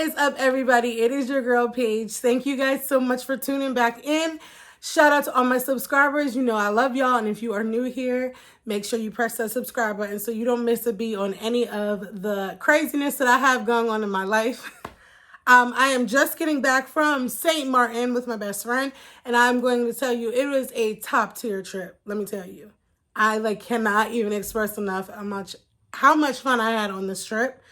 is up, everybody? It is your girl, Paige. Thank you guys so much for tuning back in. Shout out to all my subscribers. You know I love y'all. And if you are new here, make sure you press that subscribe button so you don't miss a beat on any of the craziness that I have going on in my life. I am just getting back from St. Maarten with my best friend. And I'm going to tell you, it was a top tier trip. Let me tell you. I cannot even express enough how much fun I had on this trip.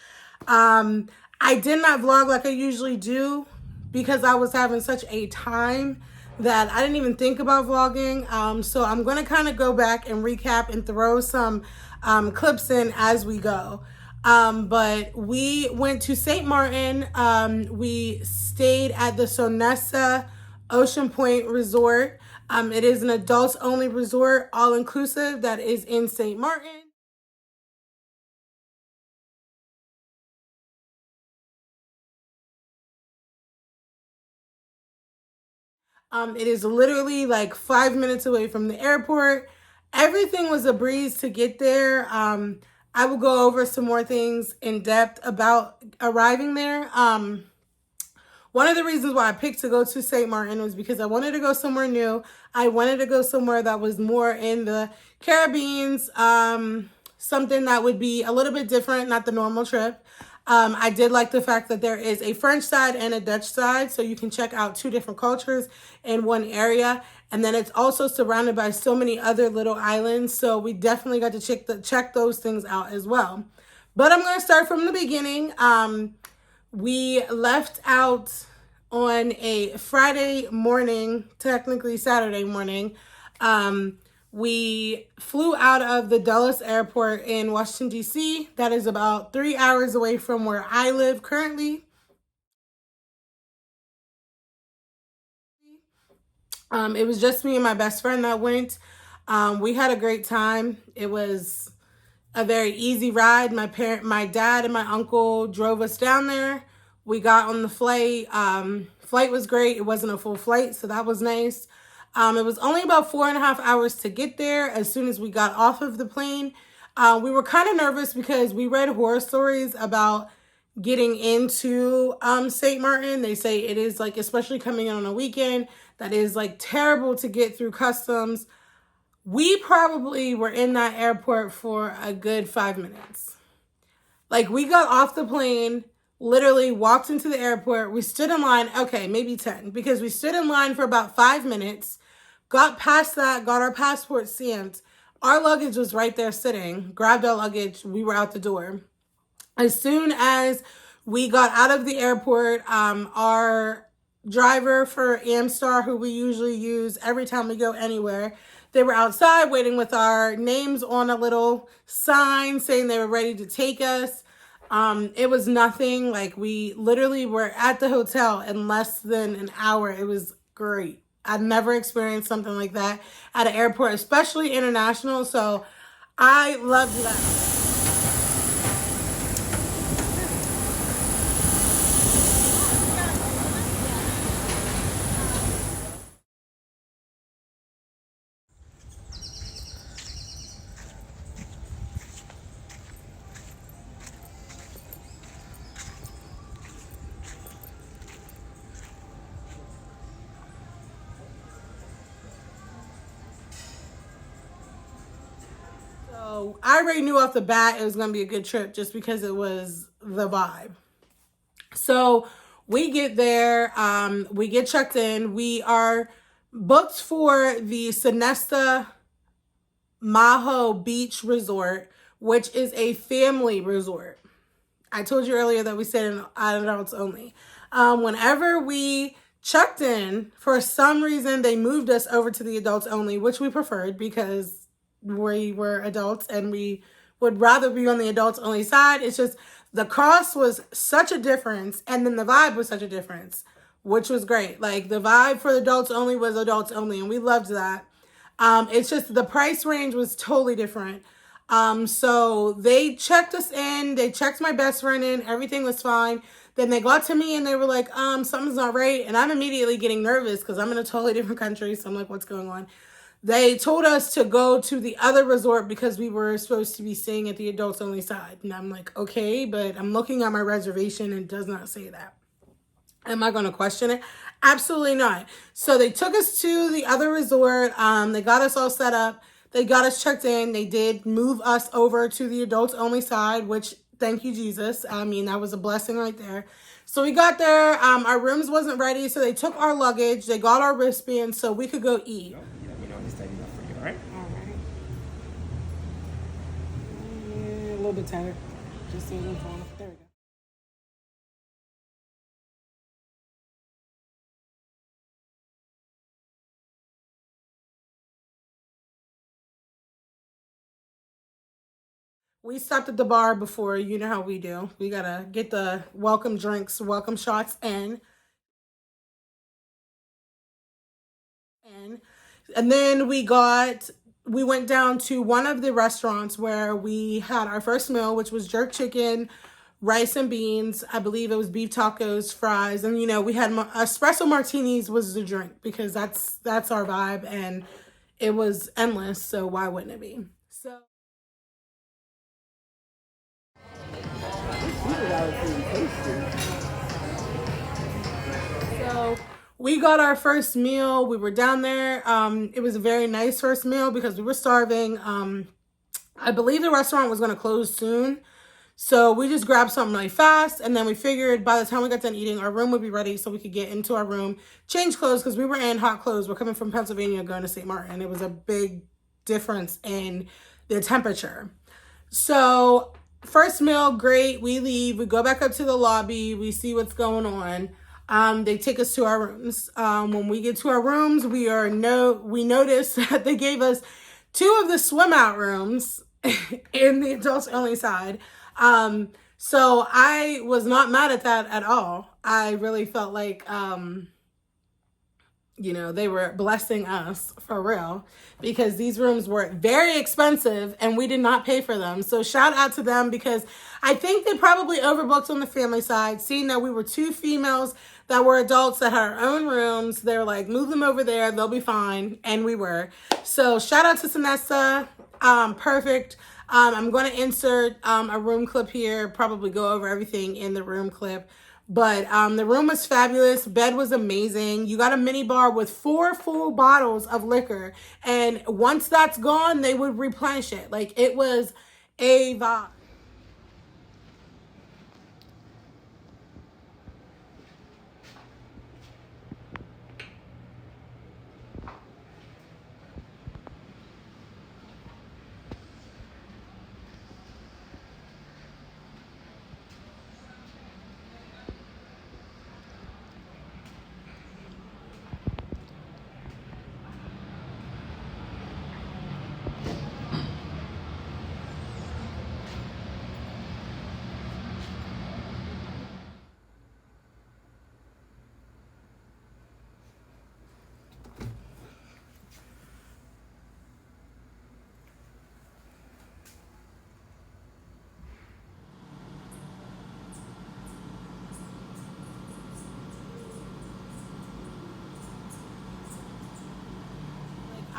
I did not vlog like I usually do because I was having such a time that I didn't even think about vlogging. So I'm going to kind of go back and recap and throw some clips in as we go. But we went to St. Maarten. We stayed at the Sonesta Ocean Point Resort. It is an adults only resort, all inclusive, that is in St. Maarten. It is literally like 5 minutes away from the airport. Everything was a breeze to get there. I will go over some more things in depth about arriving there. One of the reasons why I picked to go to St. Maarten was because I wanted to go somewhere new. I wanted to go somewhere that was more in the Caribbean, something that would be a little bit different, not the normal trip. I did like the fact that there is a French side and a Dutch side, so you can check out two different cultures in one area. And then it's also surrounded by so many other little islands, so we definitely got to check those things out as well. But I'm going to start from the beginning. We left out on a Friday morning, technically Saturday morning. We flew out of the Dulles Airport in Washington, D.C. That is about 3 hours away from where I live currently. It was just me and my best friend that went. We had a great time. It was a very easy ride. My dad and my uncle drove us down there. We got on the flight. Flight was great. It wasn't a full flight, so that was nice. It was only about 4.5 hours to get there. As soon as we got off of the plane, we were kind of nervous because we read horror stories about getting into St. Maarten. They say it is especially coming in on a weekend, that is terrible to get through customs. We probably were in that airport for a good 5 minutes. We got off the plane, literally walked into the airport. We stood in line, okay, maybe 10, because we stood in line for about 5 minutes, got past that, got our passport stamped. Our luggage was right there sitting, grabbed our luggage, we were out the door. As soon as we got out of the airport, our driver for Amstar, who we usually use every time we go anywhere, they were outside waiting with our names on a little sign saying they were ready to take us. It was nothing. We literally were at the hotel in less than an hour. It was great. I've never experienced something like that at an airport, especially international. So I loved that. So I already knew off the bat it was going to be a good trip just because it was the vibe. So we get there, we get checked in. We are booked for the Sonesta Maho Beach Resort, which is a family resort. I told you earlier that we stayed in adults only. Whenever we checked in, for some reason, they moved us over to the adults only, which we preferred because we were adults and we would rather be on the adults only side. It's just the cost was such a difference, and then the vibe was such a difference, which was great. The vibe for the adults only was adults only, and we loved that. It's just the price range was totally different. So they checked us in, they checked my best friend in, everything was fine. Then they got to me and they were like, something's not right. And I'm immediately getting nervous because I'm in a totally different country. So I'm like, what's going on? They told us to go to the other resort because we were supposed to be staying at the adults only side. And I'm like, okay, but I'm looking at my reservation and it does not say that. Am I going to question it? Absolutely not. So they took us to the other resort. They got us all set up. They got us checked in. They did move us over to the adults only side, which thank you, Jesus. I mean, that was a blessing right there. So we got there. Our rooms wasn't ready. So they took our luggage. They got our wristbands so we could go eat. It's tight enough for you, all right? All right. Yeah, a little bit tighter. Just so you don't fall off. There we go. We stopped at the bar before. You know how we do. We gotta get the welcome drinks, welcome shots in. And then we went down to one of the restaurants where we had our first meal, which was jerk chicken, rice and beans. I believe it was beef tacos, fries, and we had espresso martinis was the drink because that's our vibe, and it was endless. So why wouldn't it be? So we got our first meal. We were down there. It was a very nice first meal because we were starving. I believe the restaurant was going to close soon. So we just grabbed something really fast. And then we figured by the time we got done eating, our room would be ready so we could get into our room, change clothes because we were in hot clothes. We're coming from Pennsylvania going to St. Maarten. It was a big difference in the temperature. So first meal, great. We leave. We go back up to the lobby. We see what's going on. They take us to our rooms. When we get to our rooms, we notice that they gave us two of the swim out rooms in the adults only side. So I was not mad at that at all. I really felt like they were blessing us for real because these rooms were very expensive and we did not pay for them. So shout out to them because I think they probably overbooked on the family side, seeing that we were two females that were adults that had our own rooms. They're like, move them over there. They'll be fine. And we were. So shout out to Sinessa. Perfect. I'm going to insert a room clip here, probably go over everything in the room clip. But the room was fabulous. Bed was amazing. You got a mini bar with 4 full bottles of liquor. And once that's gone, they would replenish it. Like, it was a vibe.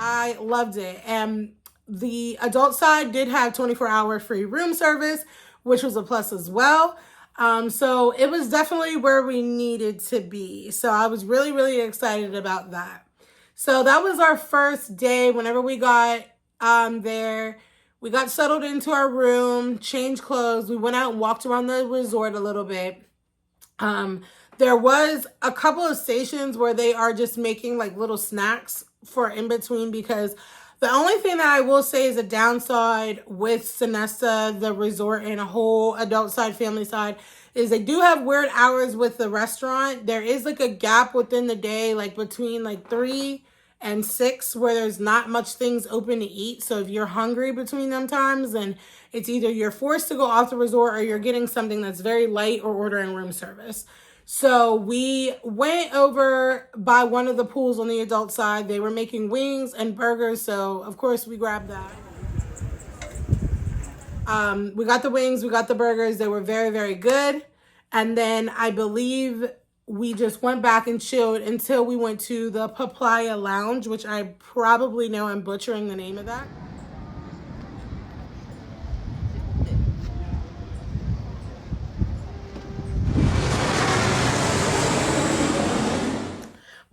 I loved it. And the adult side did have 24-hour free room service, which was a plus as well. So it was definitely where we needed to be. So I was really, really excited about that. So that was our first day. Whenever we got there, we got settled into our room, changed clothes. We went out and walked around the resort a little bit. There was a couple of stations where they are just making like little snacks for in between because the only thing that I will say is a downside with Sinessa, the resort, and a whole adult side, family side, is they do have weird hours with the restaurant. There is like a gap within the day, like between like 3 and 6, where there's not much things open to eat. So if you're hungry between them times, then it's either you're forced to go off the resort or you're getting something that's very light or ordering room service. So we went over by one of the pools on the adult side. They were making wings and burgers. So of course we grabbed that. We got the wings, we got the burgers. They were very, very good. And then I believe we just went back and chilled until we went to the Papaya Lounge, which I probably know I'm butchering the name of that.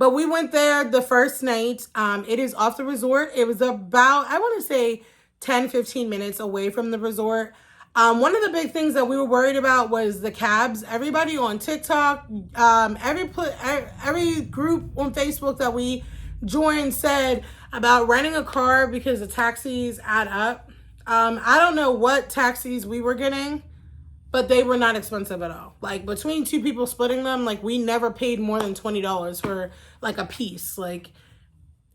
But we went there the first night. It is off the resort. It was about, I want to say 10-15 minutes away from the resort. One of the big things that we were worried about was the cabs. Everybody on TikTok, every group on Facebook that we joined said about renting a car because the taxis add up. I don't know what taxis we were getting, but they were not expensive at all. Like between two people splitting them, like we never paid more than $20 for like a piece. Like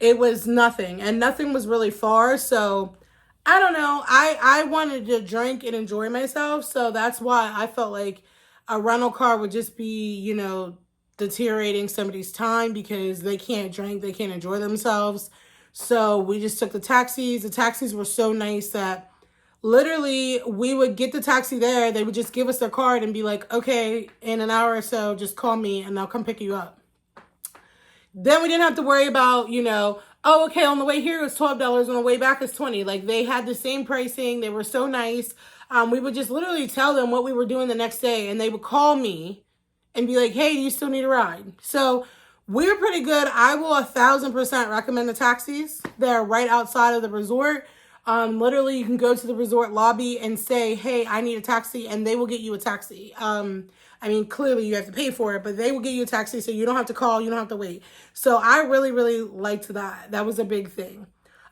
it was nothing, and nothing was really far. So I don't know. I wanted to drink and enjoy myself, so that's why I felt like a rental car would just be, deteriorating somebody's time because they can't drink, they can't enjoy themselves. So we just took the taxis. The taxis were so nice that literally we would get the taxi there. They would just give us their card and be like, okay, in an hour or so, just call me and I'll come pick you up. Then we didn't have to worry about, oh, okay, on the way here it's $12, on the way back it's $20. Like they had the same pricing. They were so nice. We would just literally tell them what we were doing the next day, and they would call me and be like, hey, do you still need a ride? So we were pretty good. I will 1,000% recommend the taxis. They're right outside of the resort. Literally, you can go to the resort lobby and say, hey, I need a taxi, and they will get you a taxi. I mean, clearly you have to pay for it, but they will get you a taxi, so you don't have to call, you don't have to wait. So I really, really liked that. That was a big thing.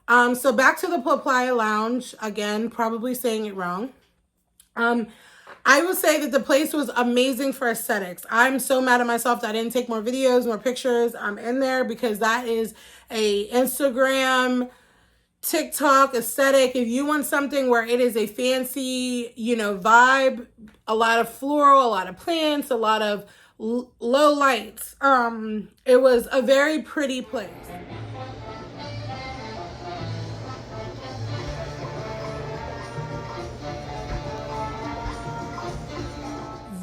So back to the Playa Lounge. Again, probably saying it wrong. I will say that the place was amazing for aesthetics. I'm so mad at myself that I didn't take more videos, more pictures in there, because that is a Instagram, TikTok aesthetic. If you want something where it is a fancy, vibe, a lot of floral, a lot of plants, a lot of low lights, it was a very pretty place.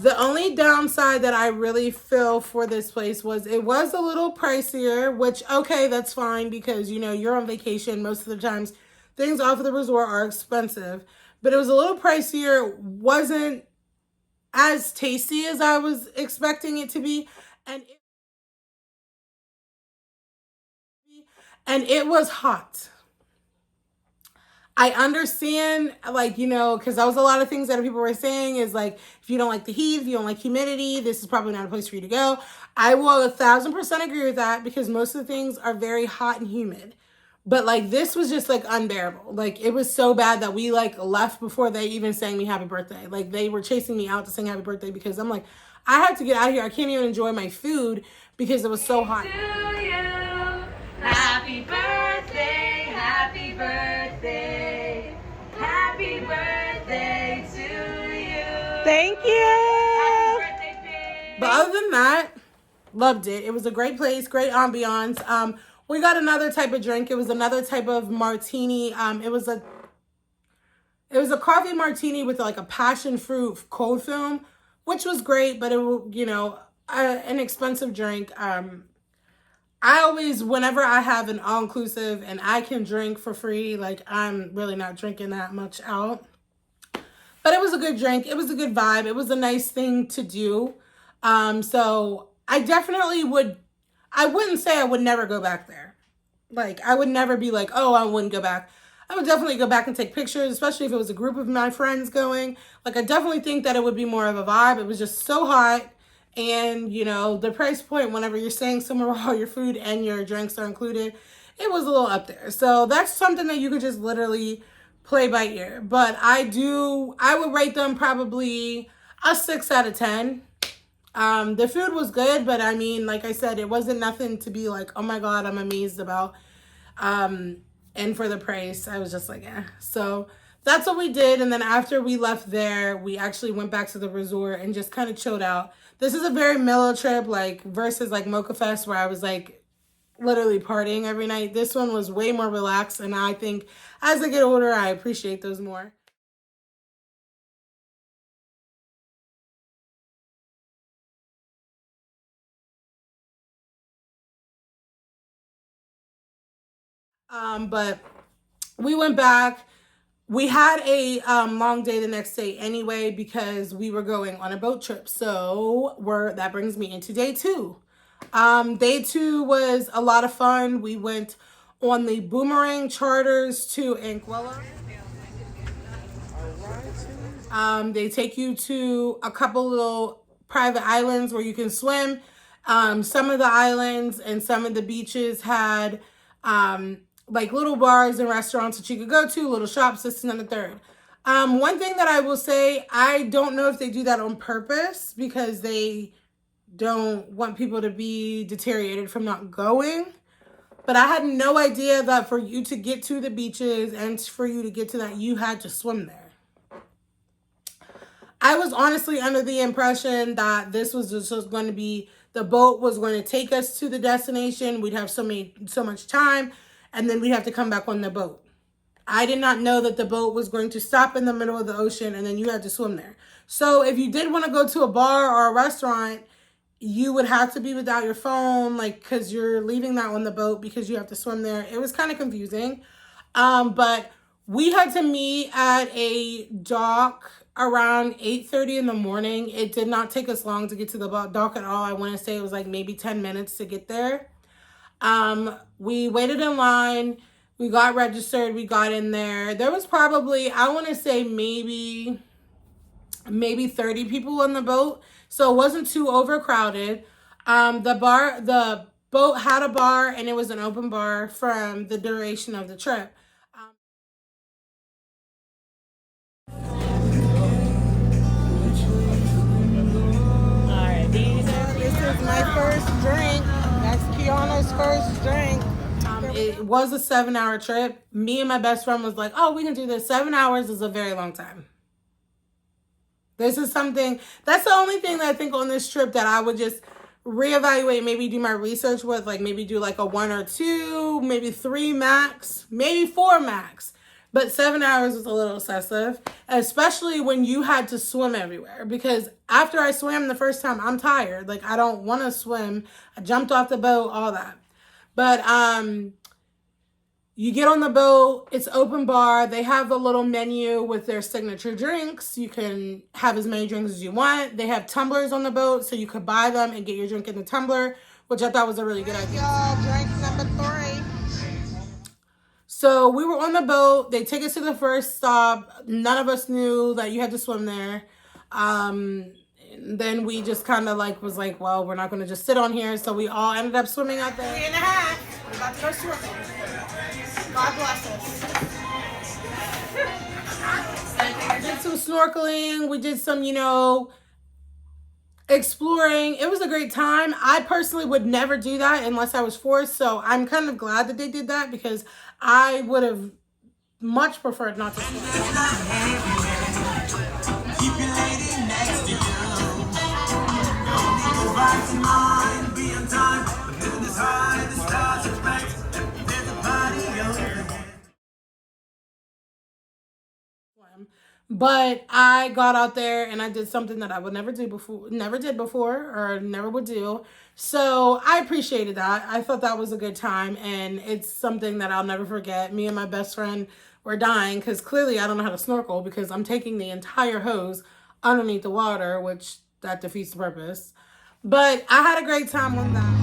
The only downside that I really feel for this place was it was a little pricier, which, okay, that's fine because, you're on vacation. Most of the times things off of the resort are expensive, but it was a little pricier. Wasn't as tasty as I was expecting it to be. And it was hot. I understand, because that was a lot of things that people were saying is like, if you don't like the heat, if you don't like humidity, this is probably not a place for you to go. I will 1,000% agree with that because most of the things are very hot and humid. But this was just unbearable. It was so bad that we left before they even sang me happy birthday. They were chasing me out to sing happy birthday because I'm like, I have to get out of here. I can't even enjoy my food because it was so hot. To you, happy birthday, happy birthday, happy birthday to you. Thank you. Happy birthday, babe. But other than that, loved it. It was a great place, great ambiance. We got another type of drink. It was another type of martini. It was a coffee martini with a passion fruit cold foam, which was great, but it was, an expensive drink. I always, whenever I have an all-inclusive and I can drink for free, I'm really not drinking that much out. But it was a good drink. It was a good vibe. It was a nice thing to do. So I definitely I wouldn't say I would never go back there. I would never be like, oh, I wouldn't go back. I would definitely go back and take pictures, especially if it was a group of my friends going. I definitely think that it would be more of a vibe. It was just so hot. And, the price point, whenever you're staying somewhere where all your food and your drinks are included, it was a little up there. So that's something that you could just literally play by ear. But I would rate them probably a 6 out of 10. The food was good, but I mean, like I said, it wasn't nothing to be like, oh my God, I'm amazed about. And for the price, I was just like, eh. So that's what we did. And then after we left there, we actually went back to the resort and just kind of chilled out. This is a very mellow trip, versus Mocha Fest, where I was literally partying every night. This one was way more relaxed. And I think as I get older, I appreciate those more. But we went back. We had a long day the next day anyway because we were going on a boat trip. So that brings me into day 2. Day 2 was a lot of fun. We went on the boomerang charters to Anguilla. They take you to a couple little private islands where you can swim. Some of the islands and some of the beaches had like little bars and restaurants that you could go to, little shops, this and then the third. One thing that I will say, I don't know if they do that on purpose because they don't want people to be deteriorated from not going. But I had no idea that for you to get to the beaches and for you to get to that, you had to swim there. I was honestly under the impression that this was just going to be, the boat was going to take us to the destination. We'd have so much time, and then we'd have to come back on the boat. I did not know that the boat was going to stop in the middle of the ocean and then you had to swim there. So if you did want to go to a bar or a restaurant, you would have to be without your phone, like, because you're leaving that on the boat because you have to swim there. It was kind of confusing. But we had to meet at a dock around 8:30 in the morning. It did not take us long to get to the dock at all. I want to say it was like maybe 10 minutes to get there. We waited in line. We got registered. We got in there. There was probably, I want to say maybe 30 people on the boat. So it wasn't too overcrowded. The boat had a bar and it was an open bar from the duration of the trip. This is my first drink. That's Kiana's first drink. It was a 7-hour trip. Me and my best friend was like, oh, we can do this. 7 hours is a very long time. This is something, that's the only thing that I think on this trip that I would just reevaluate, maybe do my research with, like maybe do like a 1 or 2, maybe 3 max, maybe 4 max. But 7 hours is a little excessive, especially when you had to swim everywhere. Because after I swam the first time, I'm tired. Like, I don't want to swim. I jumped off the boat, all that. But you get on the boat, it's open bar. They have a little menu with their signature drinks. You can have as many drinks as you want. They have tumblers on the boat, so you could buy them and get your drink in the tumbler, which I thought was a really good idea. Y'all, drink number 3. So we were on the boat. They take us to the first stop. None of us knew that you had to swim there. Then we just kind of was like, well, we're not going to just sit on here. So we all ended up swimming out there. 3.5. We're about to go swimming. God bless us. We did some snorkeling. We did some, exploring. It was a great time. I personally would never do that unless I was forced. So I'm kind of glad that they did that because I would have much preferred not to swim. Keep your lady next to you. Don't need to fight your mind, be on time. The moon is high, the stars are bright. There's a party over. But I got out there and I did something that I would never did before, or never would do. So I appreciated that. I thought that was a good time, and it's something that I'll never forget. Me and my best friend were dying because clearly I don't know how to snorkel because I'm taking the entire hose underneath the water, which that defeats the purpose. But I had a great time on that.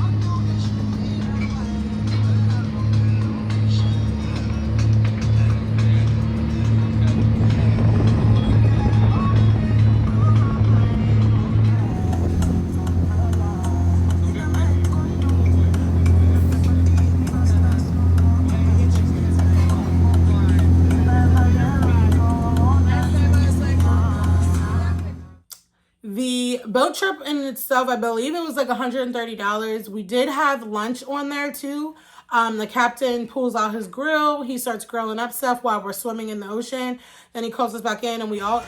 The boat trip in itself, I believe it was like $130. We did have lunch on there too. The captain pulls out his grill. He starts grilling up stuff while we're swimming in the ocean. Then he calls us back in and we all...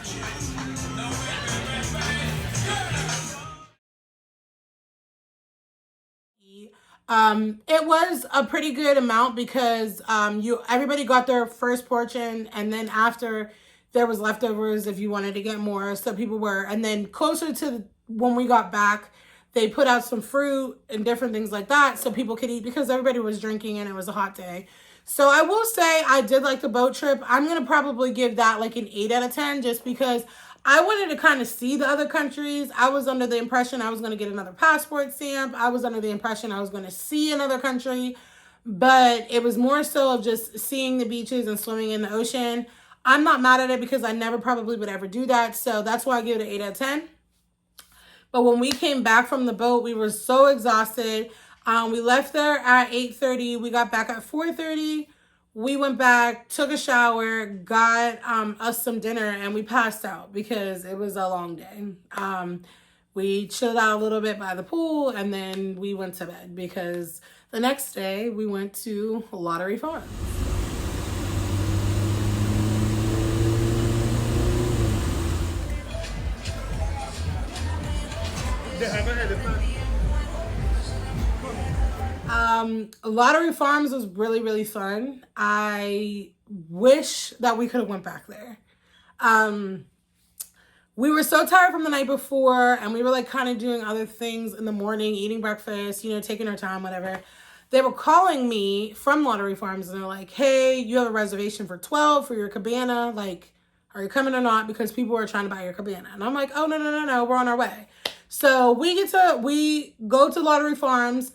It was a pretty good amount because everybody got their first portion, and then after there was leftovers if you wanted to get more. So people were, and then closer to when we got back, they put out some fruit and different things like that so people could eat because everybody was drinking and it was a hot day. So I will say I did like the boat trip. I'm going to probably give that like an 8 out of 10 just because I wanted to kind of see the other countries. I was under the impression I was going to get another passport stamp. I was under the impression I was going to see another country, but it was more so of just seeing the beaches and swimming in the ocean. I'm not mad at it because I never probably would ever do that. So that's why I give it an 8 out of 10. But when we came back from the boat, we were so exhausted. We left there at 8:30. We got back at 4:30. We went back, took a shower, got us some dinner, and we passed out because it was a long day. We chilled out a little bit by the pool, and then we went to bed because the next day we went to Lottery Farm. Lottery Farms was really, really fun. I wish that we could have went back there. We were so tired from the night before, and we were like kind of doing other things in the morning, eating breakfast, you know, taking our time, whatever. They were calling me from Lottery Farms, and they're like, hey, you have a reservation for 12 for your cabana. Like, are you coming or not? Because people are trying to buy your cabana. And I'm like, oh, no, we're on our way. So we go to Lottery Farms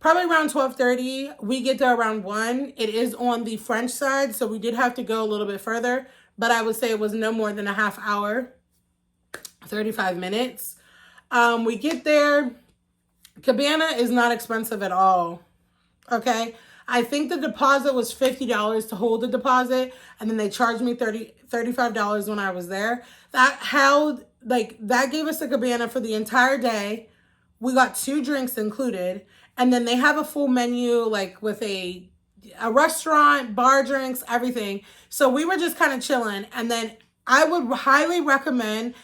probably around 12:30. We get there around 1. It is on the French side, so we did have to go a little bit further, but I would say it was no more than a half hour, 35 minutes. We get there. Cabana is not expensive at all. Okay. I think the deposit was $50 to hold the deposit, and then they charged me $35 when I was there. That gave us a cabana for the entire day. We got 2 drinks included, and then they have a full menu, like with a restaurant, bar drinks, everything. So we were just kind of chilling. And then I would highly recommend,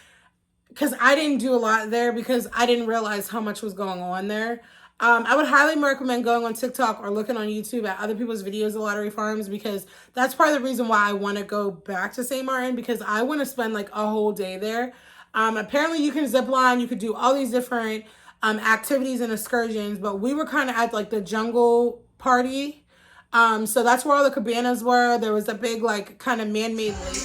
because I didn't do a lot there because I didn't realize how much was going on there. I would highly recommend going on TikTok or looking on YouTube at other people's videos of Lottery Farms, because that's part of the reason why I want to go back to St. Maarten, because I want to spend like a whole day there. Apparently you can zip line, you could do all these different activities and excursions, but we were kind of at like the jungle party. So that's where all the cabanas were. There was a big like kind of man-made lake.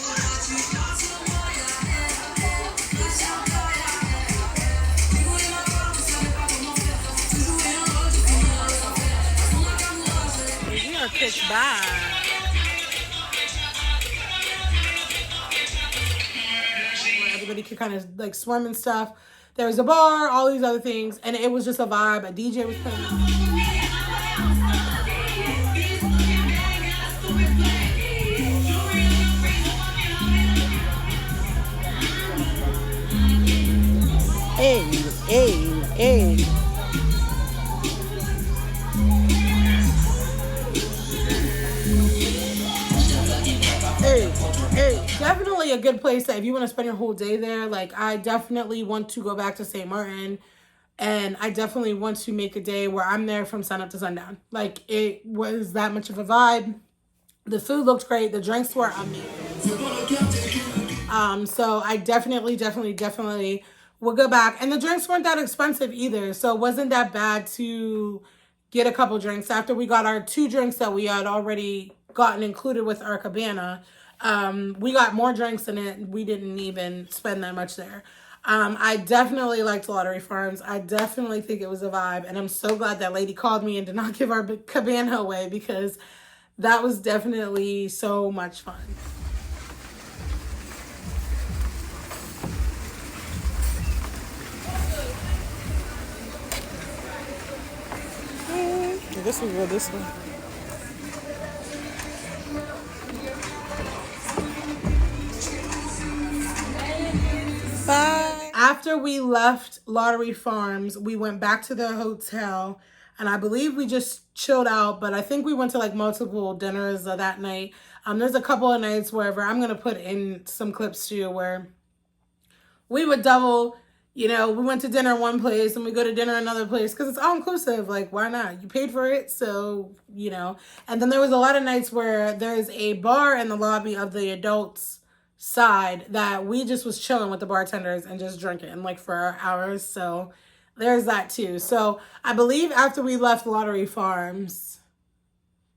We are kicked back. Where everybody could kind of like swim and stuff. There was a bar, all these other things, and it was just a vibe. A DJ was playing. Hey. Definitely a good place that if you want to spend your whole day there, like I definitely want to go back to St. Maarten, and I definitely want to make a day where I'm there from sun up to sundown. Like it was that much of a vibe. The food looked great. The drinks were amazing. So I definitely would go back. And the drinks weren't that expensive either. So it wasn't that bad to get a couple drinks after we got our 2 drinks that we had already gotten included with our cabana. We got more drinks in it. We didn't even spend that much there. I definitely liked Lottery Farms. I definitely think it was a vibe. And I'm so glad that lady called me and did not give our cabana away, because that was definitely so much fun. This was good, this one. Bye. After we left Lottery Farms, we went back to the hotel, and I believe we just chilled out, but I think we went to like multiple dinners that night. There's a couple of nights wherever I'm going to put in some clips too, where we would double, you know, we went to dinner one place and we go to dinner another place, because it's all inclusive. Like, why not? You paid for it, so, you know. And then there was a lot of nights where there's a bar in the lobby of the adults side that we just was chilling with the bartenders and just drinking like for hours. So there's that too. So I believe after we left Lottery Farms,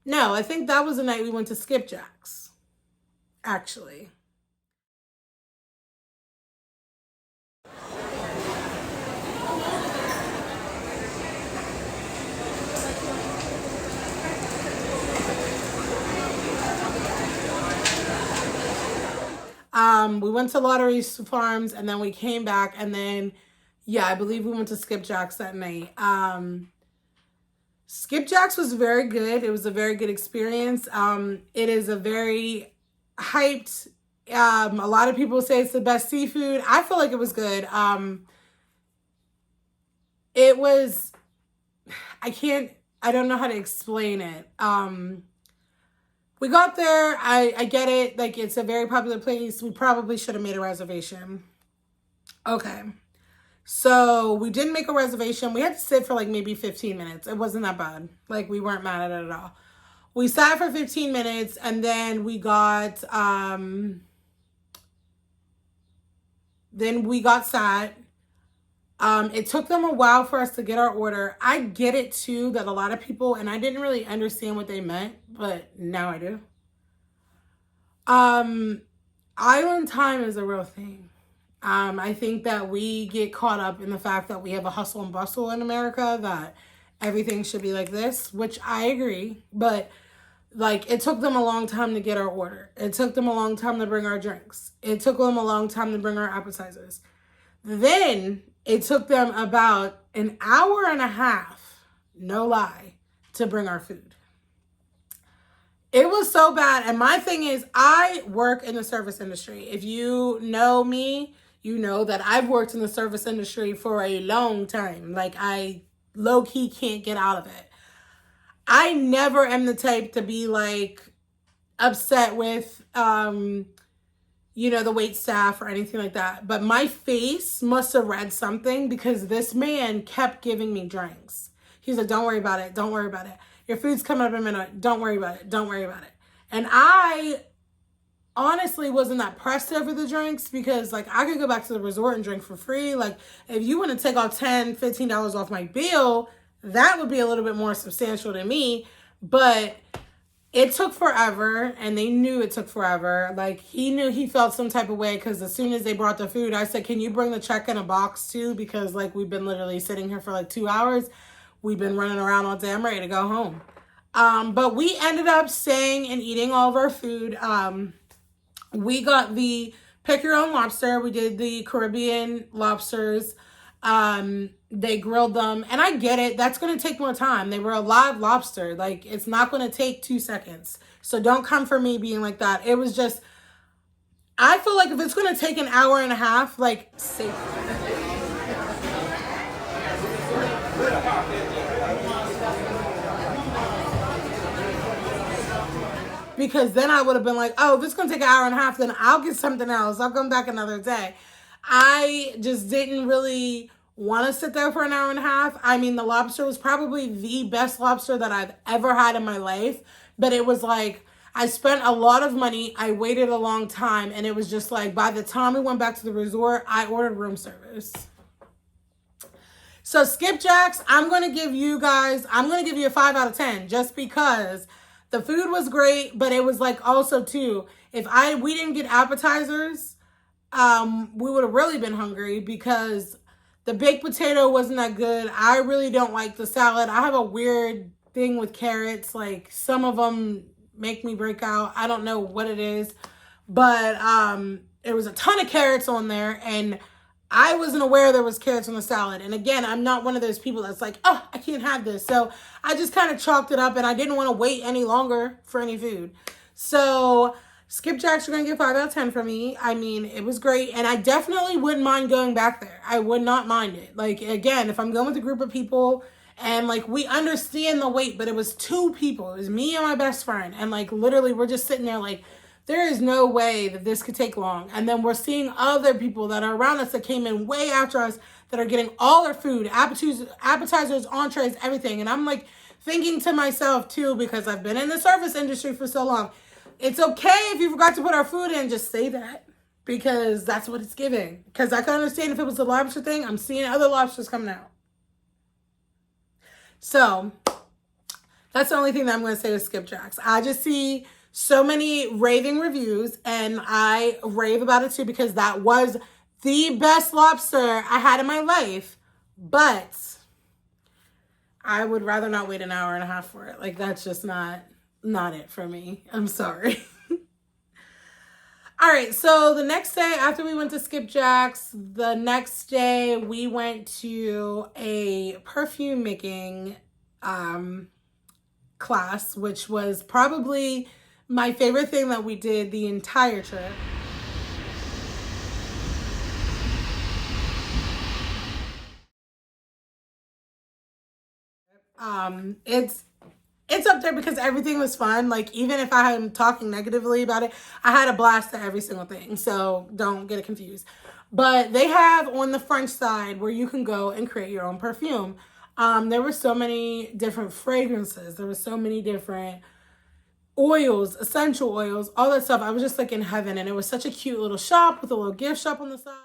No, I think that was the night we went to Skipjack's, actually. We went to Lottery Farms and then we came back and then, yeah, I believe we went to Skipjack's that night. Skipjack's was very good. It was a very good experience. It is a very hyped. A lot of people say it's the best seafood. I feel like it was good. It was, I don't know how to explain it. We got there. I get it. Like, it's a very popular place. We probably should have made a reservation. Okay. So we didn't make a reservation. We had to sit for like maybe 15 minutes. It wasn't that bad. Like, we weren't mad at it at all. We sat for 15 minutes and then we got sat. It took them a while for us to get our order. I get it too that a lot of people, and I didn't really understand what they meant, but now I do. Island time is a real thing. I think that we get caught up in the fact that we have a hustle and bustle in America, that everything should be like this, which I agree, but like, it took them a long time to get our order. It took them a long time to bring our drinks. It took them a long time to bring our appetizers. Then it took them about an hour and a half, no lie, to bring our food. It was so bad. And my thing is, I work in the service industry. If you know me, you know that I've worked in the service industry for a long time. Like, I low-key can't get out of it. I never am the type to be like upset with, the wait staff or anything like that. But my face must have read something because this man kept giving me drinks. He's like, don't worry about it. Don't worry about it. Your food's coming up in a minute. Don't worry about it. Don't worry about it. And I honestly wasn't that pressed over the drinks because, like, I could go back to the resort and drink for free. Like, if you want to take off $10, $15 off my bill, that would be a little bit more substantial to me. But it took forever, and they knew it took forever. Like, he knew he felt some type of way because as soon as they brought the food, I said, can you bring the check in a box too? Because, like, we've been literally sitting here for like 2 hours. We've been running around all day. I'm ready to go home. But we ended up staying and eating all of our food. We got the pick your own lobster. We did the Caribbean lobsters. They grilled them, and I get it. That's going to take more time. They were a live lobster. Like, it's not going to take 2 seconds. So don't come for me being like that. It was just, I feel like if it's going to take an hour and a half, like, safe. Because then I would have been like, oh, if it's going to take an hour and a half, then I'll get something else. I'll come back another day. I just didn't really want to sit there for an hour and a half. I mean, the lobster was probably the best lobster that I've ever had in my life. But it was like, I spent a lot of money. I waited a long time. And it was just like, by the time we went back to the resort, I ordered room service. So Skipjack's, I'm going to give you a 5 out of 10 just because the food was great. But it was like also too, if we didn't get appetizers, we would have really been hungry because the baked potato wasn't that good. I really don't like the salad. I have a weird thing with carrots. Like, some of them make me break out. I don't know what it is. But there was a ton of carrots on there, and I wasn't aware there was carrots on the salad. And again, I'm not one of those people that's like, oh, I can't have this. So I just kind of chalked it up, and I didn't want to wait any longer for any food. So Skipjack's are going to get 5 out of 10 for me. I mean, it was great. And I definitely wouldn't mind going back there. I would not mind it. Like, again, if I'm going with a group of people and, like, we understand the wait, but it was 2 people. It was me and my best friend. And, like, literally we're just sitting there like, there is no way that this could take long. And then we're seeing other people that are around us that came in way after us that are getting all their food, appetizers, entrees, everything. And I'm, like, thinking to myself, too, because I've been in the service industry for so long, it's okay if you forgot to put our food in, just say that. Because that's what it's giving. Because I can understand if it was the lobster thing, I'm seeing other lobsters coming out. So, That's the only thing that I'm going to say with skipjacks. I just see so many raving reviews, and I rave about it too because that was the best lobster I had in my life. But I would rather not wait an hour and a half for it. Like, that's just not it for me. I'm sorry. All right, so the next day after we went to Skipjack's, the next day we went to a perfume making class, which was probably my favorite thing that we did the entire trip. It's up there because everything was fun. Like, even if I am talking negatively about it, I had a blast at every single thing. So don't get it confused. But they have on the French side where you can go and create your own perfume. There were so many different fragrances. There were so many different oils, essential oils, all that stuff. I was just like in heaven. And it was such a cute little shop with a little gift shop on the side.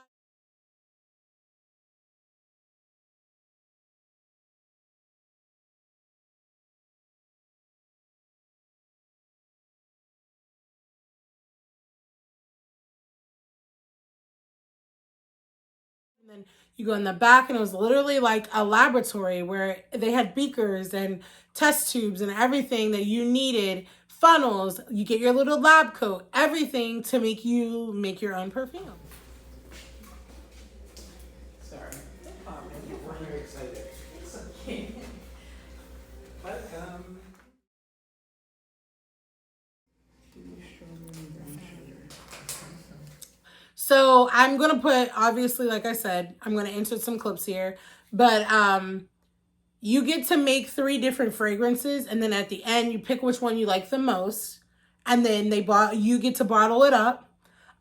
And then you go in the back, and it was literally like a laboratory where they had beakers and test tubes and everything that you needed, funnels. You get your little lab coat, everything to make your own perfume. Sorry. We're very excited. It's okay. Welcome. So I'm going to put, obviously, like I said, I'm going to insert some clips here, but you get to make 3 different fragrances, and then at the end you pick which one you like the most, and then you get to bottle it up.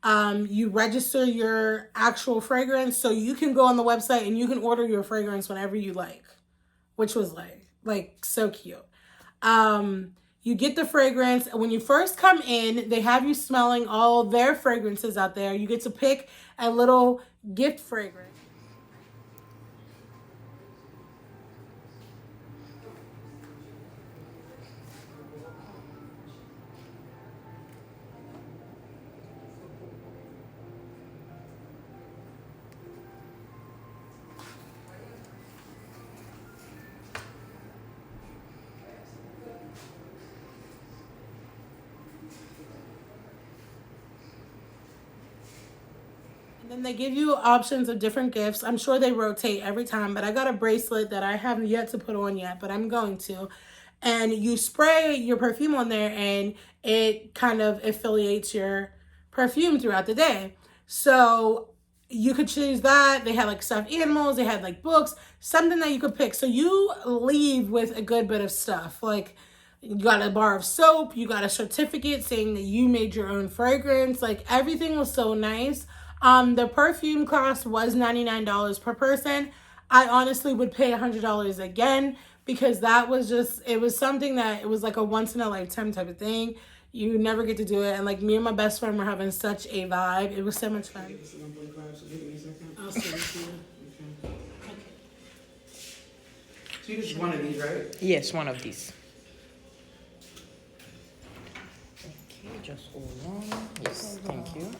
You register your actual fragrance, so you can go on the website and you can order your fragrance whenever you like, which was like so cute. You get the fragrance. When you first come in, they have you smelling all their fragrances out there. You get to pick a little gift fragrance. And then they give you options of different gifts. I'm sure they rotate every time, but I got a bracelet that I haven't yet to put on yet, but I'm going to. And you spray your perfume on there, and it kind of affiliates your perfume throughout the day. So you could choose that. They had like stuffed animals, they had like books, something that you could pick. So you leave with a good bit of stuff. Like, you got a bar of soap, you got a certificate saying that you made your own fragrance. Like, everything was so nice. The perfume cost was $99 per person. I honestly would pay $100 again because that was it was something that it was like a once in a lifetime type of thing. You never get to do it. And like, me and my best friend were having such a vibe. It was so much fun. I'll send it to you. Okay. So you just one of these, right? Yes, one of these. Okay, just hold on. Yes, thank you.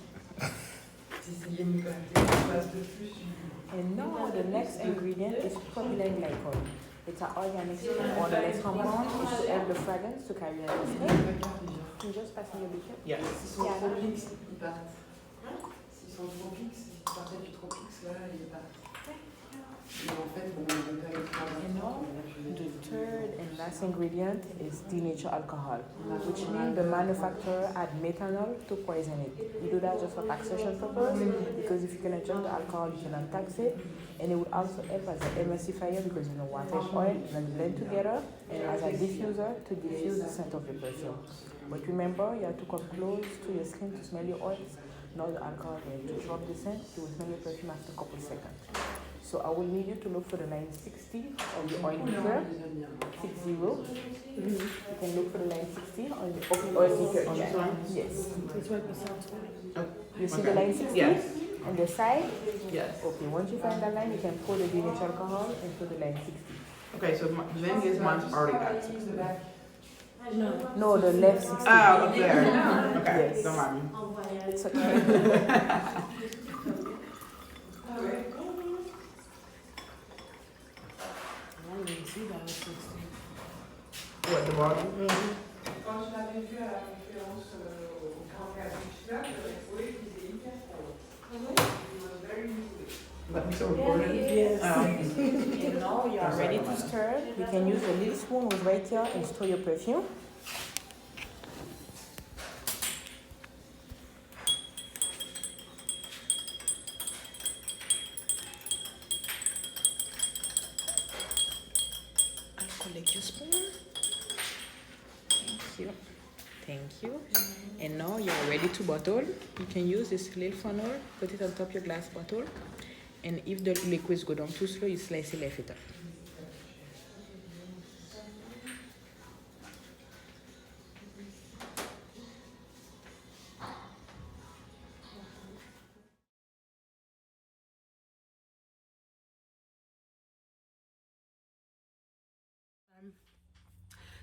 And now the next ingredient is propylene glycol. It's an organic skin odorless compound. It's to help the fragrance to carry on the skin. Can you just pass me your bucket? Yes. And now the third and last ingredient is denatured alcohol, which means the manufacturer add methanol to poison it. We do that just for taxation purpose, because if you can adjust the alcohol, you cannot tax it. And it would also help as an emulsifier, because water and oil then blend together, and as a diffuser to diffuse the scent of the perfume. But remember, you have to come close to your skin to smell your oils, not the alcohol. To drop the scent, you will smell your perfume after a couple seconds. So I will need you to look for the 960 on the oil liquor, 60. You can look for the 960 on the oil liquor. Yes. It's right beside Oh, You see the 960? Yes. On the side? Yes. Okay, once you find that line, you can pour the denatured alcohol into the 960. Okay, so Zenya's mine's already got 60. No, the left 60. Oh, up there. Okay, Yes. don't mind me. It's okay. I didn't even see that was 60. What, the bottom? Quand je l'avais vu à la conférence au Grand Capital, j'avais trouvé qu'il était hyper cool. He was very easy. Let me so recorded. Yes. Oh. And now you are ready to stir. You can use a little spoon with right here and stir your perfume. I'll collect your spoon. Thank you. Thank you. And now you are ready to bottle. You can use this little funnel, put it on top of your glass bottle. And if the liquids go down too slow, you slice it left it up.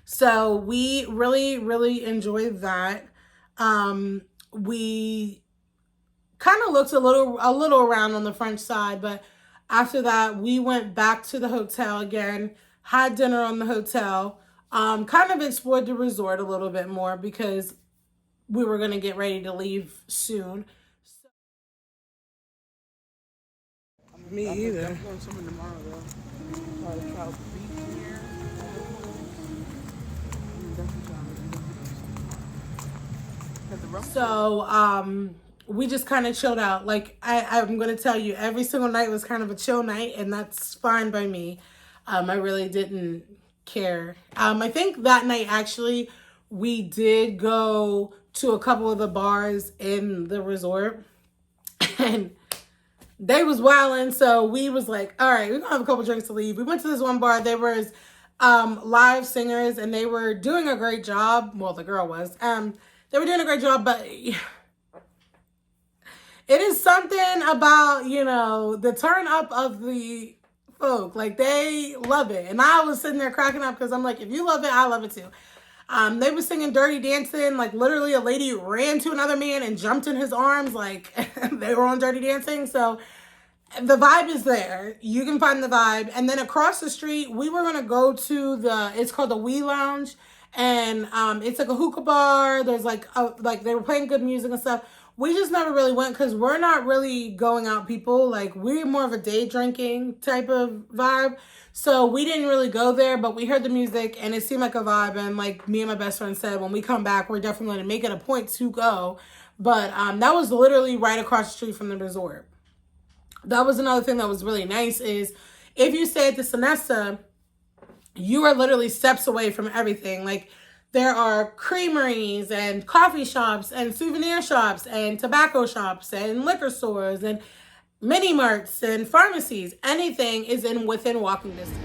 So we really, really enjoyed that. We kind of looked a little around on the French side, but after that, we went back to the hotel again, had dinner on the hotel, kind of explored the resort a little bit more because we were going to get ready to leave soon. Me either. So we just kind of chilled out. Like I'm gonna tell you, every single night was kind of a chill night, and that's fine by me. I really didn't care. I think that night actually we did go to a couple of the bars in the resort, and they was wilding. So we was like, all right, we're gonna have a couple drinks to leave. We went to this one bar. There was live singers, and they were doing a great job. Well, the girl was. They were doing a great job, but it is something about, the turn up of the folk. Like, they love it. And I was sitting there cracking up because I'm like, if you love it, I love it too. They were singing Dirty Dancing. Like, literally a lady ran to another man and jumped in his arms. Like, they were on Dirty Dancing. So the vibe is there. You can find the vibe. And then across the street, we were going to go to it's called the Wee Lounge. And it's like a hookah bar. There's like they were playing good music and stuff. We just never really went because we're not really going out people. Like, we're more of a day drinking type of vibe. So we didn't really go there, but we heard the music and it seemed like a vibe. And like me and my best friend said, when we come back, we're definitely going to make it a point to go. But that was literally right across the street from the resort. That was another thing that was really nice is if you stay at the Sonesta, you are literally steps away from everything. Like, there are creameries and coffee shops and souvenir shops and tobacco shops and liquor stores and mini marts and pharmacies. Anything is within walking distance.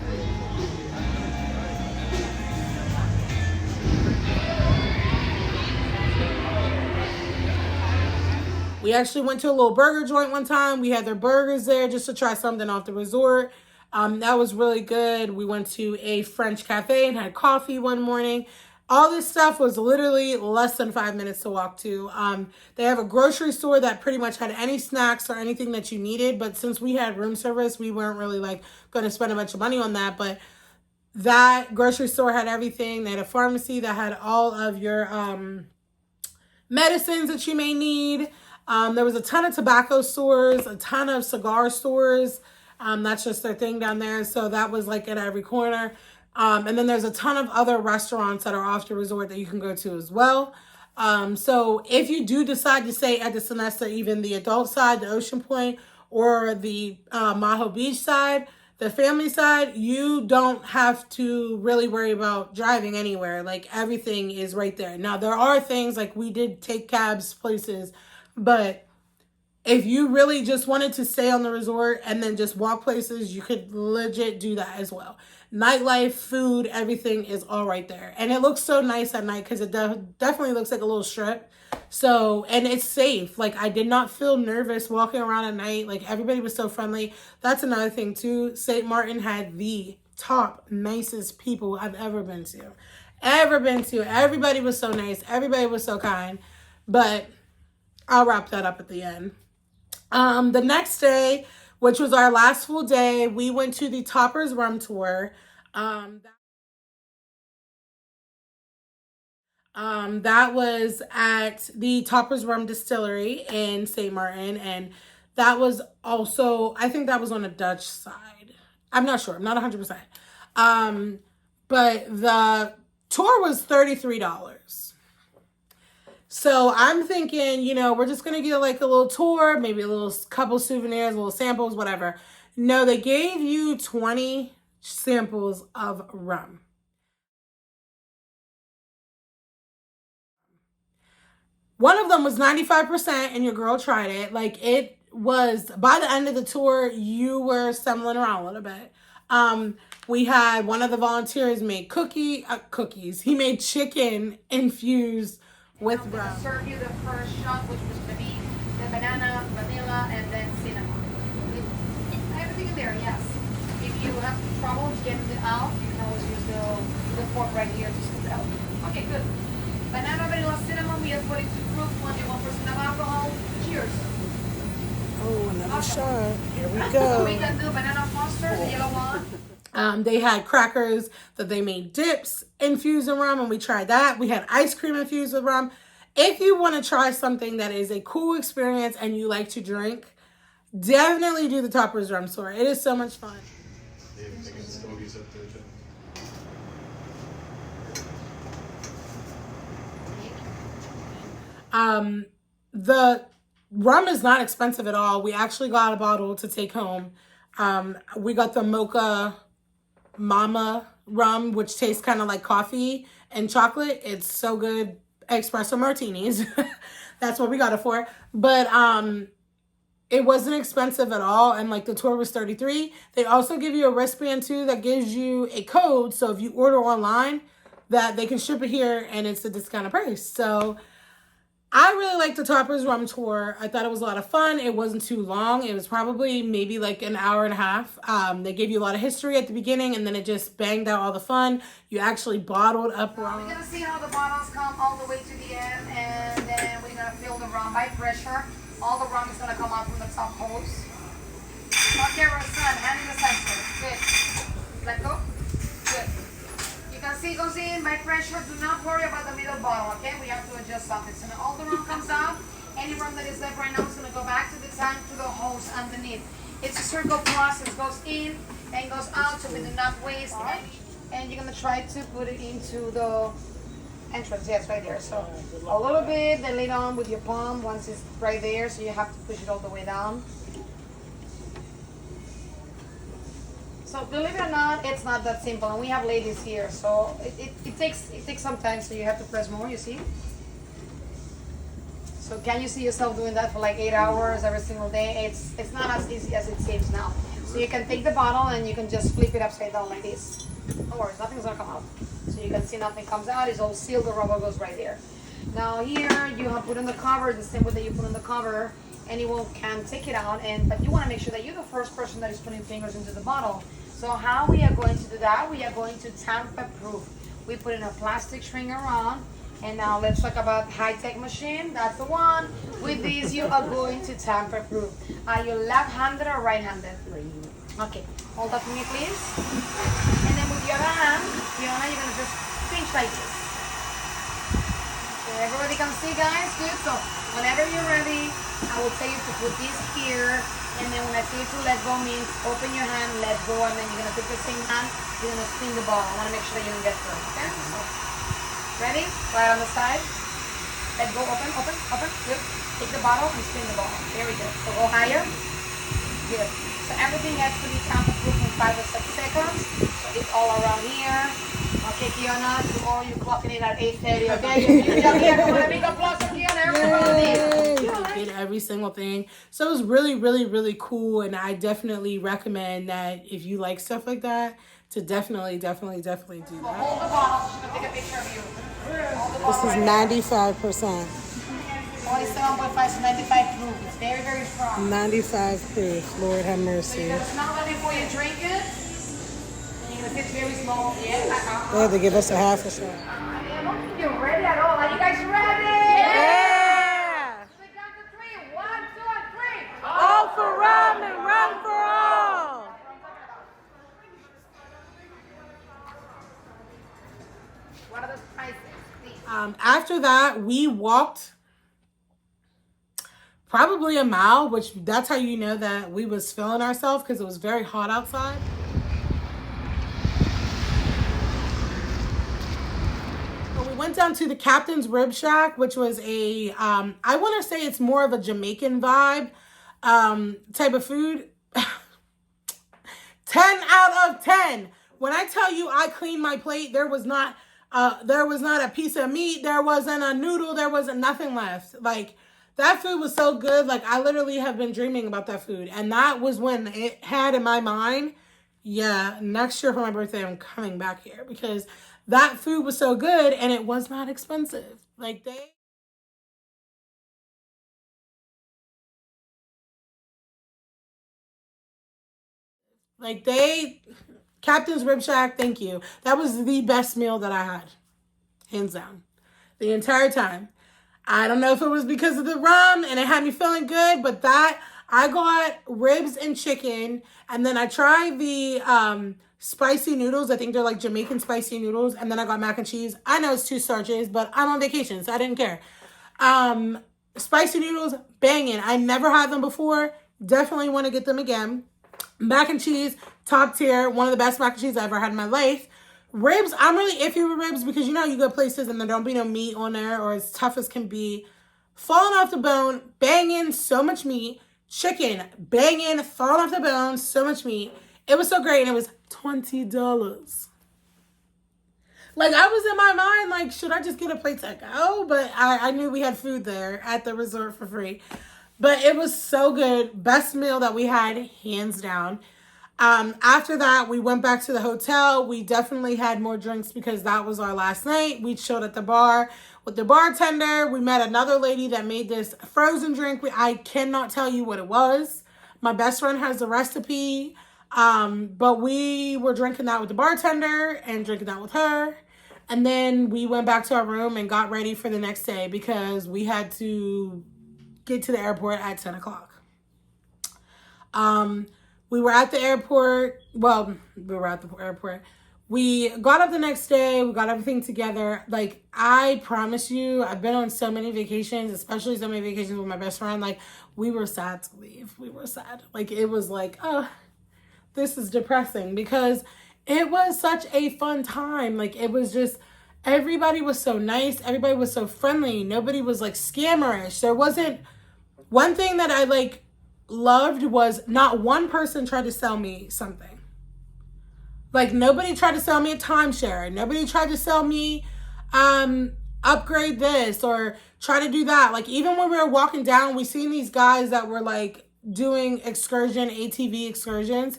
We actually went to a little burger joint one time. We had their burgers there just to try something off the resort. That was really good. We went to a French cafe and had coffee one morning. All this stuff was literally less than 5 minutes to walk to. They have a grocery store that pretty much had any snacks or anything that you needed. But since we had room service, we weren't really like going to spend a bunch of money on that. But that grocery store had everything. They had a pharmacy that had all of your medicines that you may need. There was a ton of tobacco stores, a ton of cigar stores. That's just their thing down there. So that was like at every corner. And then there's a ton of other restaurants that are off the resort that you can go to as well. So if you do decide to stay at the Sonesta, even the adult side, the Ocean Point, or the Maho Beach side, the family side, you don't have to really worry about driving anywhere. Like, everything is right there. Now, there are things like we did take cabs places, but if you really just wanted to stay on the resort and then just walk places, you could legit do that as well. Nightlife, food, everything is all right there. And it looks so nice at night because it definitely looks like a little strip. So, and it's safe. Like, I did not feel nervous walking around at night. Like, everybody was so friendly. That's another thing too. St. Maarten had the top nicest people I've ever been to. ever been to. Everybody was so nice. Everybody was so kind. But I'll wrap that up at the end. The next day, which was our last full day, we went to the Toppers Rum Tour. That was at the Toppers Rum Distillery in St. Maarten, and that was also, I think that was on the Dutch side. I'm not sure. I'm not 100%. But the tour was $33. So I'm thinking, we're just going to get like a little tour, maybe a little couple souvenirs, little samples, whatever. No, they gave you 20 samples of rum. One of them was 95%, and your girl tried it. Like, it was, by the end of the tour, you were stumbling around a little bit. We had one of the volunteers make cookies. He made chicken infused with rum. I'm gonna serve you the first shot, which was gonna be the banana, vanilla, and then cinnamon. Everything in there, yes. If you have trouble getting it out, you can always use the fork right here to scoop it out. Okay, good. Banana, vanilla, cinnamon, we have 42 proof, 21% of alcohol. Cheers. Oh, another shot. Here we So go. we got the banana foster, the yellow one. They had crackers that they made dips infused in rum, and we tried that. We had ice cream infused with rum. If you want to try something that is a cool experience and you like to drink, definitely do the Toppers Rum Tour. It is so much fun. The rum is not expensive at all. We actually got a bottle to take home. We got the Mocha Mama rum, which tastes kind of like coffee and chocolate. It's so good. Espresso martinis. That's what we got it for. But it wasn't expensive at all, and like the tour was $33. They also give you a wristband too that gives you a code, so if you order online, that they can ship it here and it's a discounted price. So I really liked the Toppers Rum Tour. I thought it was a lot of fun. It wasn't too long. It was probably maybe like an hour and a half. They gave you a lot of history at the beginning, and then it just banged out all the fun. You actually bottled up rum. We're gonna see how the bottles come all the way to the end, and then we're gonna fill the rum by pressure. All the rum is gonna come out from the top hose. Okay, Rosanne, hand in the sensor. Good. Let go. Good. You can see it goes in by pressure. Do not worry about the middle bottle, okay? We have to adjust something. So now all the rum comes out. Any rum that is left right now is gonna go back to the tank, to the hose underneath. It's a circle process. Goes in and goes out, so we do not waste any. And you're gonna try to put it into the entrance. Yes, right there. So a little bit, then lay down with your palm once it's right there. So you have to push it all the way down. So believe it or not, it's not that simple. And we have ladies here, so it takes some time. So you have to press more. You see? So can you see yourself doing that for like 8 hours every single day? It's not as easy as it seems now. So you can take the bottle and you can just flip it upside down like this. No worries, nothing's gonna come out. So you can see nothing comes out. It's all sealed. The rubber goes right there. Now here you have put on the cover the same way that you put on the cover. Anyone can take it out, but you want to make sure that you're the first person that is putting fingers into the bottle. So how we are going to do that? We are going to tamper-proof. We put in a plastic string around. And now let's talk about high-tech machine. That's the one. With these, you are going to tamper-proof. Are you left-handed or right-handed? Okay, hold that for me, please. And then with your other hand, Fiona, you're gonna just pinch like this. So everybody can see, guys. Good. So whenever you're ready, I will tell you to put this here. And then when I tell you to let go means open your hand, let go, and then you're gonna take the same hand, you're gonna spin the ball. I wanna make sure that you don't get through. Okay? So, ready? Right on the side. Let go, open, open, open. Good. Take the bottle and spin the ball. There we go. So go higher. Good. So everything has to be tamper-proof in 5 or 6 seconds. So it's all around here. Okay, Kiana, tomorrow you're clocking in at 8:30, okay? You jump here. Come on, a big applause for Kiana. Everybody. Did every single thing. So it was really, really, really cool. And I definitely recommend that if you like stuff like that, to definitely do that. Hold the bottle. She's going to take a picture of you. This is 95%. 47.5 to 95 proof. It's very, very strong. 95 proof. Lord have mercy. You're going to smell it before you drink it. And you're going Because it's very small. Yeah. They had to give us a half a shot. I don't think you're ready at all. Are you guys ready? Yeah! We count to 3. 1, 2, and 3. All for rum and rum for all! What are the spices, please? After that, we walked probably a mile, which that's how you know that we was feeling ourselves because it was very hot outside. So we went down to the Captain's Rib Shack, which was a, I want to say it's more of a Jamaican vibe type of food. 10 out of 10. When I tell you I cleaned my plate, there was not a piece of meat, there wasn't a noodle, there wasn't nothing left. Like, that food was so good. Like, I literally have been dreaming about that food. And that was when it had in my mind, yeah, next year for my birthday, I'm coming back here. Because that food was so good and it was not expensive. Like, Captain's Rib Shack, thank you. That was the best meal that I had. Hands down. The entire time. I don't know if it was because of the rum and it had me feeling good, but I got ribs and chicken, and then I tried the spicy noodles. I think they're like Jamaican spicy noodles, and then I got mac and cheese. I know it's 2 starches, but I'm on vacation, so I didn't care. Spicy noodles, banging. I never had them before. Definitely want to get them again. Mac and cheese, top tier. One of the best mac and cheese I ever had in my life. Ribs, I'm really iffy with ribs because you know you go places and there don't be no meat on there, or as tough as can be. Falling off the bone, banging, so much meat. Chicken, banging, falling off the bone, so much meat. It was so great, and it was $20. Like, I was in my mind, like, should I just get a plate to go? But I knew we had food there at the resort for free. But it was so good. Best meal that we had, hands down. After that, we went back to the hotel. We definitely had more drinks because that was our last night. We chilled at the bar with the bartender. We met another lady that made this frozen drink. I cannot tell you what it was. My best friend has the recipe. But we were drinking that with the bartender and drinking that with her. And then we went back to our room and got ready for the next day because we had to get to the airport at 10 o'clock. We were at the airport. Well, we were at the airport. We got up the next day. We got everything together. Like, I promise you, I've been on so many vacations, especially so many vacations with my best friend. Like, we were sad to leave. We were sad. Like, it was like, oh, this is depressing because it was such a fun time. Like, it was just, everybody was so nice. Everybody was so friendly. Nobody was like scammerish. There wasn't, one thing that I like loved was not one person tried to sell me something. Like, nobody tried to sell me a timeshare. Nobody tried to sell me upgrade this or try to do that. Like, even when we were walking down, we seen these guys that were like doing ATV excursions.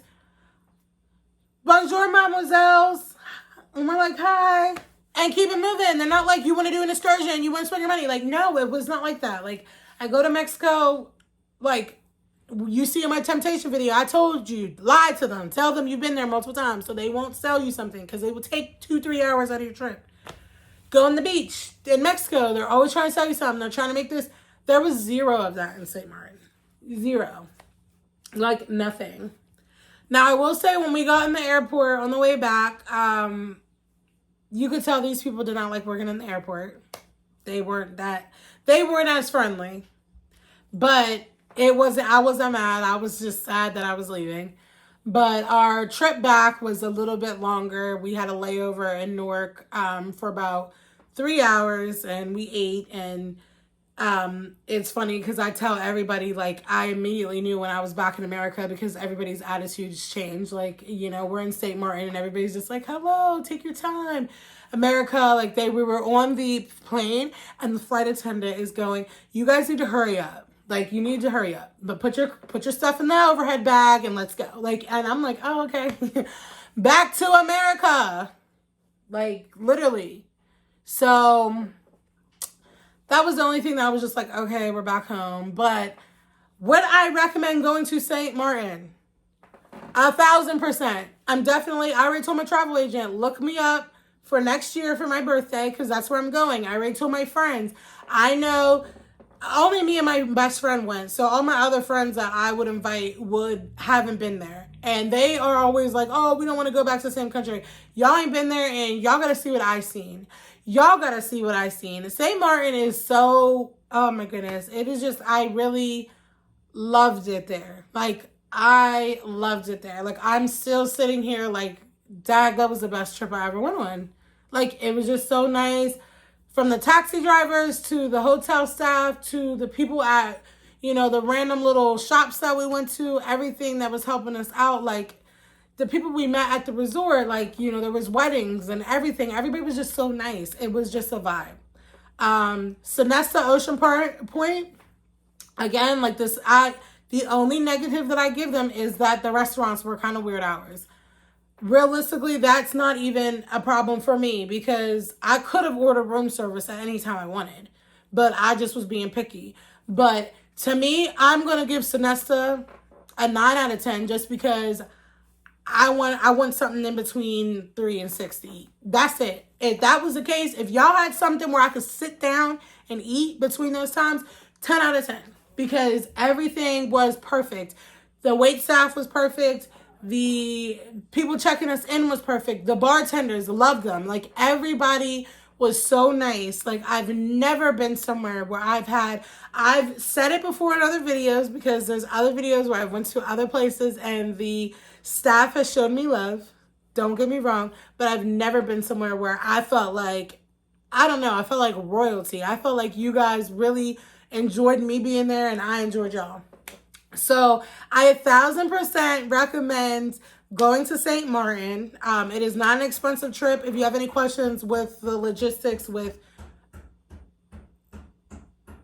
Bonjour, mademoiselles. And we're like, hi. And keep it moving. They're not like, you want to do an excursion, you want to spend your money. Like, no, it was not like that. Like, I go to Mexico, like, you see in my temptation video, I told you, lie to them. Tell them you've been there multiple times so they won't sell you something because it will take 2-3 hours out of your trip. Go on the beach in Mexico. They're always trying to sell you something. They're trying to make this. There was zero of that in St. Martin. Zero. Like, nothing. Now, I will say when we got in the airport on the way back, you could tell these people did not like working in the airport. They weren't as friendly. But I wasn't mad. I was just sad that I was leaving. But our trip back was a little bit longer. We had a layover in Newark for about 3 hours, and we ate. And it's funny because I tell everybody, like, I immediately knew when I was back in America because everybody's attitudes changed. Like, you know, we're in St. Martin and everybody's just like, hello, take your time. America, like, we were on the plane and the flight attendant is going, you guys need to hurry up. Like, you need to hurry up, but put your stuff in the overhead bag and let's go. Like, and I'm like, oh, okay. Back to America. Like, literally. So that was the only thing that I was just like, okay, we're back home. But would I recommend going to St. Martin? 1,000%. I already told my travel agent, look me up for next year for my birthday, because that's where I'm going. I already told my friends. I know only me and my best friend went, so all my other friends that I would invite haven't been there, and they are always like, oh, we don't want to go back to the same country. Y'all ain't been there, and y'all gotta see what I seen. Y'all gotta see what I seen. St. Maarten is so, oh my goodness, it is just, I really loved it there. Like, I loved it there. Like, I'm still sitting here like, dad, that was the best trip I ever went on. Like, it was just so nice. From the taxi drivers to the hotel staff to the people at, the random little shops that we went to, everything that was helping us out. Like, the people we met at the resort, like, there was weddings and everything. Everybody was just so nice. It was just a vibe. Sonesta Ocean Point, again, like this, the only negative that I give them is that the restaurants were kind of weird hours. Realistically, that's not even a problem for me, because I could have ordered room service at any time I wanted, but I just was being picky. But to me, I'm going to give Sonesta a 9 out of 10, just because I want something in between 3 and 6 to eat. That's it. If that was the case, if y'all had something where I could sit down and eat between those times, 10 out of 10, because everything was perfect. The wait staff was perfect. The people checking us in was perfect. The bartenders, loved them. Like, everybody was so nice. Like, I've never been somewhere where I've said it before in other videos, because there's other videos where I went to other places and the staff has shown me love. Don't get me wrong, but I've never been somewhere where I felt like, I don't know, I felt like royalty. I felt like you guys really enjoyed me being there and I enjoyed y'all. So I 1,000% recommend going to St. Maarten. It is not an expensive trip. If you have any questions with the logistics, with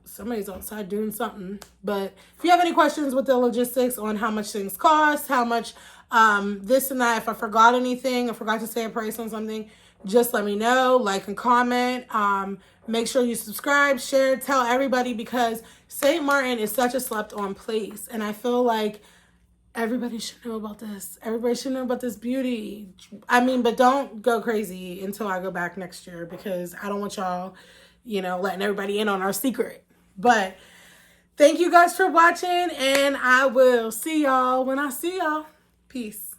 somebody's outside doing something, but if you have any questions with the logistics on how much things cost, how much this and that, if I forgot anything, I forgot to say a price on something, just let me know. Like and comment. Make sure you subscribe, share, tell everybody, because St. Maarten is such a slept on place. And I feel like everybody should know about this. Everybody should know about this beauty. I mean, but don't go crazy until I go back next year, because I don't want y'all, letting everybody in on our secret. But thank you guys for watching, and I will see y'all when I see y'all. Peace.